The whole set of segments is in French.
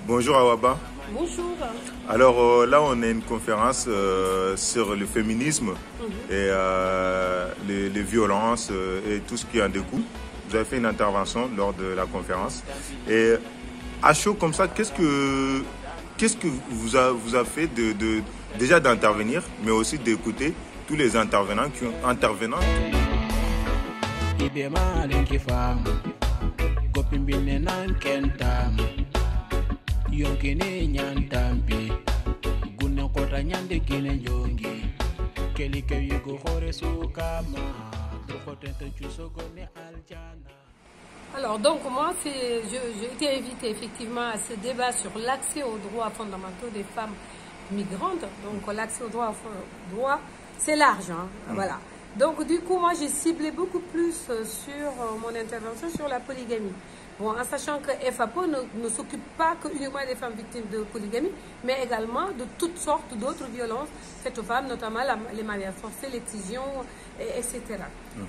Bonjour Awaba. Bonjour. Alors là, on a une conférence sur le féminisme et les violences et tout ce qui en découle. Vous avez fait une intervention lors de la conférence. Et à chaud comme ça, qu'est-ce que vous a fait déjà d'intervenir, mais aussi d'écouter tous les intervenants qui ont Alors donc moi j'ai été invitée effectivement à ce débat sur l'accès aux droits fondamentaux des femmes migrantes. Donc l'accès aux droits c'est large, hein, voilà. Donc du coup moi j'ai ciblé beaucoup plus sur mon intervention sur la polygamie. Bon, en sachant que FAPO ne s'occupe pas uniquement des femmes victimes de polygamie, mais également de toutes sortes d'autres violences faites aux femmes, notamment les mariages forcés, l'excision, etc.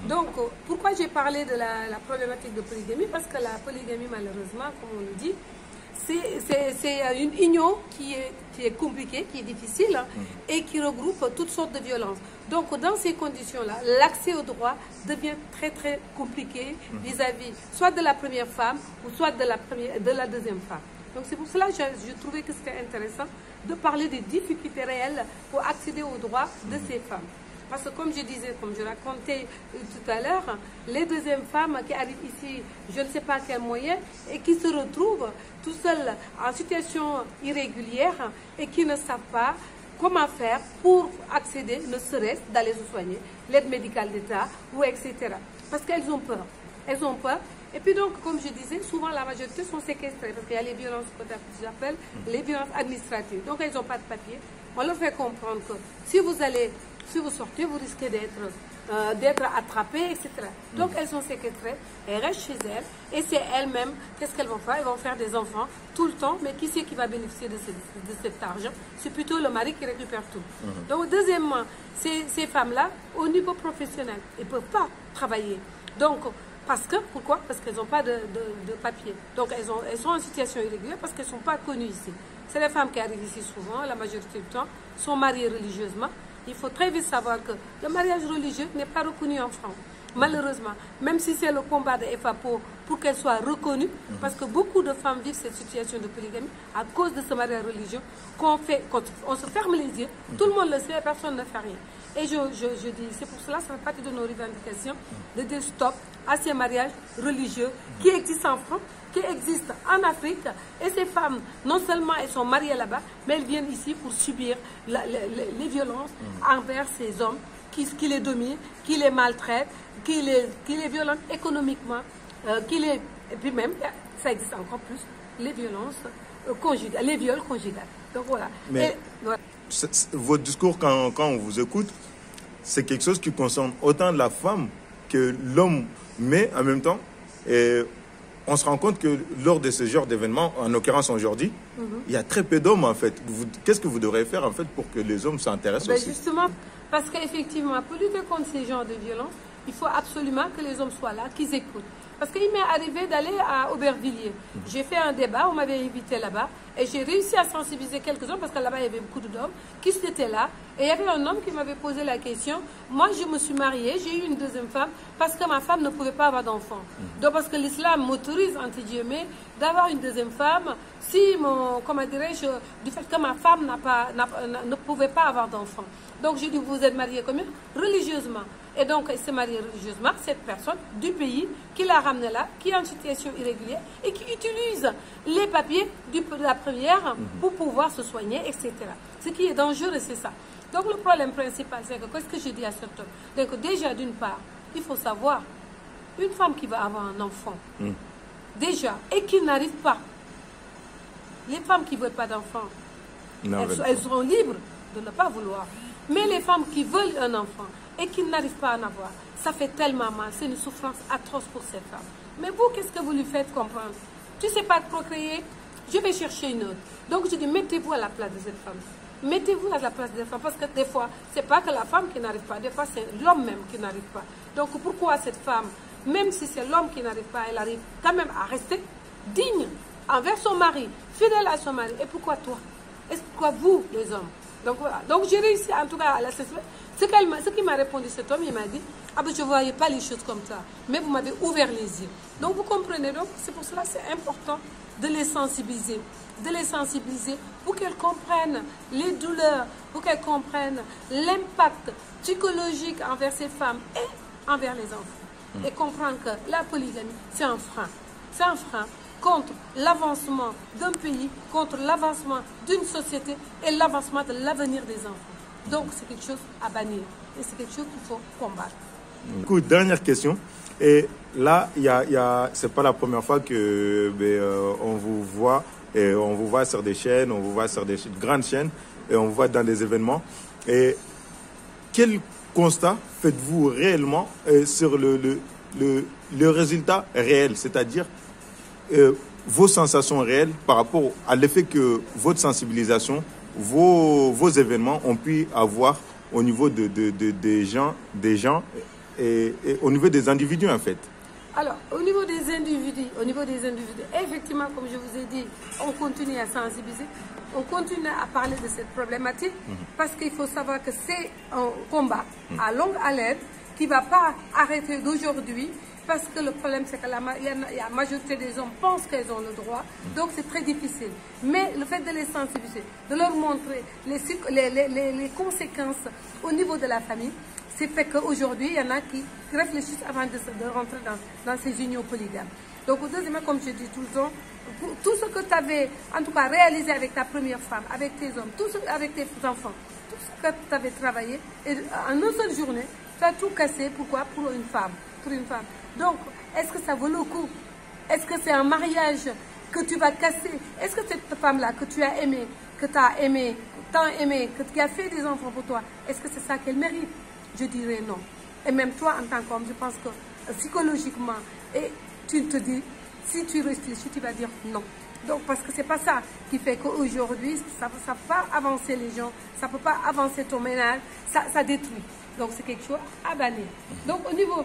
Donc, pourquoi j'ai parlé de la problématique de polygamie? Parce que la polygamie, malheureusement, comme on le dit, c'est une union qui est compliquée, qui est difficile, hein, et qui regroupe toutes sortes de violences. Donc, dans ces conditions-là, l'accès au droit devient très, très compliqué vis-à-vis soit de la première femme ou soit de la deuxième femme. Donc, c'est pour cela que je trouvais que c'était intéressant de parler des difficultés réelles pour accéder aux droits de ces femmes. Parce que comme je disais, comme je racontais tout à l'heure, les deuxièmes femmes qui arrivent ici, je ne sais pas quel moyen, et qui se retrouvent tout seules en situation irrégulière et qui ne savent pas comment faire pour accéder, ne serait-ce d'aller se soigner, l'aide médicale d'État, ou etc. Parce qu'elles ont peur. Elles ont peur. Et puis donc, comme je disais, souvent la majorité sont séquestrées parce qu'il y a les violences que j'appelle les violences administratives. Donc elles n'ont pas de papier. On leur fait comprendre que si vous sortez, vous risquez d'être attrapés, etc. Donc elles sont séquestrées, elles restent chez elles, et c'est elles-mêmes, qu'est-ce qu'elles vont faire? Elles vont faire des enfants tout le temps, mais qui c'est qui va bénéficier de cet argent? C'est plutôt le mari qui récupère tout. Donc deuxièmement, ces femmes-là, au niveau professionnel, elles ne peuvent pas travailler. Donc, pourquoi? Parce qu'elles n'ont pas de papier. Donc elles sont en situation irrégulière parce qu'elles ne sont pas connues ici. C'est les femmes qui arrivent ici souvent, la majorité du temps, sont mariées religieusement. Il faut très vite savoir que le mariage religieux n'est pas reconnu en France. Malheureusement, même si c'est le combat de FAPO pour qu'elle soit reconnue, parce que beaucoup de femmes vivent cette situation de polygamie à cause de ce mariage religieux, qu'on se ferme les yeux, tout le monde le sait, personne ne fait rien. Et je dis, c'est pour cela, ça fait partie de nos revendications, de dire stop à ces mariages religieux qui existent en France, qui existent en Afrique. Et ces femmes, non seulement elles sont mariées là-bas, mais elles viennent ici pour subir les violences envers ces hommes qui les dominent, qui les maltraitent, qui les violentent économiquement, et puis même, ça existe encore plus, les violences conjugales, les viols conjugales. Donc voilà. Mais votre discours, quand on vous écoute, c'est quelque chose qui concerne autant la femme que l'homme, mais en même temps, on se rend compte que lors de ce genre d'événements, en l'occurrence aujourd'hui, il y a très peu d'hommes en fait. Qu'est-ce que vous devrez faire en fait pour que les hommes s'intéressent aussi? Justement, parce qu'effectivement, pour lutter contre ces genres de violences, il faut absolument que les hommes soient là, qu'ils écoutent. Parce qu'il m'est arrivé d'aller à Aubervilliers. J'ai fait un débat, on m'avait invité là-bas, et j'ai réussi à sensibiliser quelques hommes, parce que là-bas, il y avait beaucoup d'hommes qui étaient là. Et il y avait un homme qui m'avait posé la question, moi, je me suis mariée, j'ai eu une deuxième femme, parce que ma femme ne pouvait pas avoir d'enfant. Donc, parce que l'islam m'autorise, entre guillemets, d'avoir une deuxième femme, si comment dirais-je, du fait que ma femme ne pouvait pas avoir d'enfant. Donc, j'ai dit, vous êtes mariée combien? Religieusement. Et donc, elle s'est mariée religieusement, cette personne du pays qui l'a ramenée là, qui est en situation irrégulière et qui utilise les papiers de la première pour pouvoir se soigner, etc. Ce qui est dangereux, c'est ça. Donc, le problème principal, c'est que, qu'est-ce que je dis à cet homme? Donc, déjà, d'une part, il faut savoir, une femme qui va avoir un enfant, déjà, et qui n'arrive pas, les femmes qui ne veulent pas d'enfant, elles seront libres de ne pas vouloir. Mais les femmes qui veulent un enfant et qui n'arrivent pas à en avoir, ça fait tellement mal, c'est une souffrance atroce pour ces femmes. Mais vous, qu'est-ce que vous lui faites comprendre? Tu ne sais pas procréer, je vais chercher une autre. Donc je dis, mettez-vous à la place de cette femme. Mettez-vous à la place des femmes, parce que des fois, ce n'est pas que la femme qui n'arrive pas, des fois c'est l'homme même qui n'arrive pas. Donc pourquoi cette femme, même si c'est l'homme qui n'arrive pas, elle arrive quand même à rester digne envers son mari, fidèle à son mari. Et pourquoi toi? Et pourquoi vous, les hommes? Donc voilà. Donc j'ai réussi en tout cas à la satisfaire. Ce qu'il m'a répondu, cet homme, il m'a dit, ah ben je ne voyais pas les choses comme ça, mais vous m'avez ouvert les yeux. Donc vous comprenez, donc c'est pour cela que c'est important de les sensibiliser pour qu'elles comprennent les douleurs, pour qu'elles comprennent l'impact psychologique envers ces femmes et envers les enfants. Et comprendre que la polygamie, c'est un frein. C'est un frein contre l'avancement d'un pays, contre l'avancement d'une société et l'avancement de l'avenir des enfants. Donc c'est quelque chose à bannir et c'est quelque chose qu'il faut combattre. Du coup, dernière question. Et là, c'est pas la première fois que on vous voit, et on vous voit sur des chaînes, on vous voit sur des grandes chaînes, et on vous voit dans des événements. Et quel constat faites-vous réellement sur le résultat réel, c'est-à-dire vos sensations réelles par rapport à l'effet que votre sensibilisation, vos événements ont pu avoir au niveau des gens et au niveau des individus en fait? Alors, au niveau des individus, effectivement, comme je vous ai dit, on continue à sensibiliser, on continue à parler de cette problématique parce qu'il faut savoir que c'est un combat à longue haleine qui ne va pas arrêter d'aujourd'hui parce que le problème c'est que la majorité des hommes pensent qu'ils ont le droit, donc c'est très difficile. Mais le fait de les sensibiliser, de leur montrer les conséquences au niveau de la famille, c'est fait qu'aujourd'hui, il y en a qui réfléchissent avant de rentrer dans ces unions polygames. Donc, deuxièmement, comme je dis tout le temps, tout ce que tu avais, en tout cas, réalisé avec ta première femme, avec tes hommes, avec tes enfants, tout ce que tu avais travaillé, et en une seule journée, tu as tout cassé. Pourquoi? Pour une femme. Donc, est-ce que ça vaut le coup? Est-ce que c'est un mariage que tu vas casser? Est-ce que cette femme-là que tu as aimée, tant aimée, qui a fait des enfants pour toi, est-ce que c'est ça qu'elle mérite? Je dirais non. Et même toi, en tant qu'homme, je pense que psychologiquement, et tu te dis, si tu réfléchis, tu vas dire non. Donc, parce que c'est pas ça qui fait qu'aujourd'hui, ça ne peut pas avancer les gens, ça ne peut pas avancer ton ménage, ça détruit. Donc, c'est quelque chose à bannir. Donc, au niveau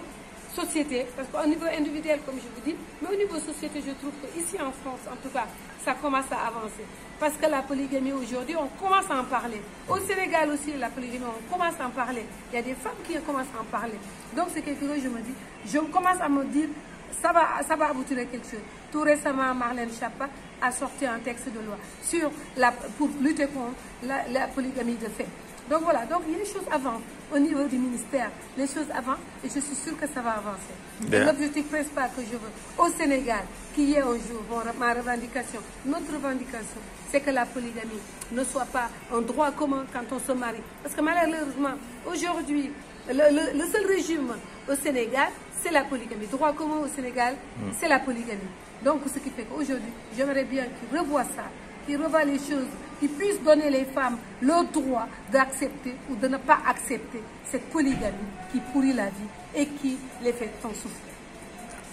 société, parce qu'au niveau individuel, comme je vous dis, mais au niveau société, je trouve qu'ici en France, en tout cas, ça commence à avancer. Parce que la polygamie aujourd'hui, on commence à en parler. Au Sénégal aussi, la polygamie, on commence à en parler. Il y a des femmes qui commencent à en parler. Donc c'est quelque chose, je commence à me dire, ça va aboutir à quelque chose. Tout récemment, Marlène Schiappa a sorti un texte de loi pour lutter contre la polygamie de fait. Donc voilà, donc il y a des choses avant, au niveau du ministère, les choses avant, et je suis sûre que ça va avancer. L'objectif principal que je veux au Sénégal, qui est un jour ma revendication, notre revendication, c'est que la polygamie ne soit pas un droit commun quand on se marie. Parce que malheureusement, aujourd'hui, le seul régime au Sénégal, c'est la polygamie. Droit commun au Sénégal, c'est la polygamie. Donc ce qui fait qu'aujourd'hui, j'aimerais bien qu'ils revoient ça, qu'ils revoient les choses, qui puissent donner les femmes le droit d'accepter ou de ne pas accepter cette polygamie qui pourrit la vie et qui les fait tant souffrir.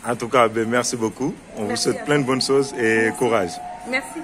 En tout cas, merci beaucoup. On vous souhaite plein de bonnes choses et courage. Merci.